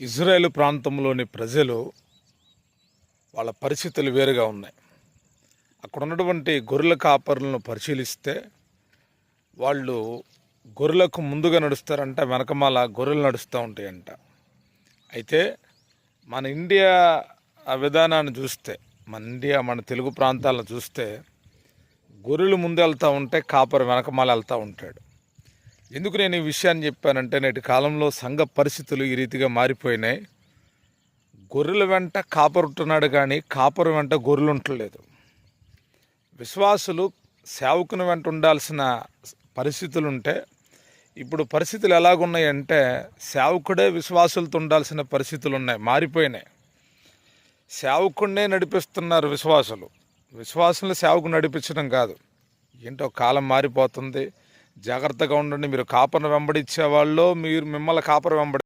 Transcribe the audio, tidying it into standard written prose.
Israel ప్రాంతంలోని ప్రజలు వాళ్ళ పరిస్థితులు వేరుగా ఉన్నాయి. అక్కడ ఉన్నటువంటి గొర్రెల కాపరులను పరిశీలిస్తే వాళ్ళు గొర్రెలకు ముందుగా నడుస్తారంట, వెనకమాల గొర్రెలు నడుస్తూ ఉంటాయంట. అయితే మన ఇండియా విధానాన్ని చూస్తే, మన తెలుగు ప్రాంతాలను చూస్తే గొర్రెలు ముందు వెళ్తూ ఉంటే కాపరు వెనకమాల వెళ్తూ ఉంటాడు. ఎందుకు నేను ఈ విషయాన్ని చెప్పానంటే, నేటి కాలంలో సంఘ పరిస్థితులు ఈ రీతిగా మారిపోయినాయి. గొర్రెల వెంట కాపరు ఉంటున్నాడు కానీ కాపరు వెంట గొర్రెలు ఉండలేదు. విశ్వాసులు సేవకుని వెంట ఉండాల్సిన పరిస్థితులు ఉంటే ఇప్పుడు పరిస్థితులు ఎలాగున్నాయంటే సేవకుడే విశ్వాసులతో ఉండాల్సిన పరిస్థితులు ఉన్నాయి, మారిపోయినాయి. సేవకుడినే నడిపిస్తున్నారు విశ్వాసులు సేవకు నడిపించడం కాదు. ఏంటో కాలం మారిపోతుంది. జాగ్రత్తగా ఉండండి. మీరు కాపర్ను వెంబడించే వాళ్ళు మిమ్మల్ని కాపరు వెంబడి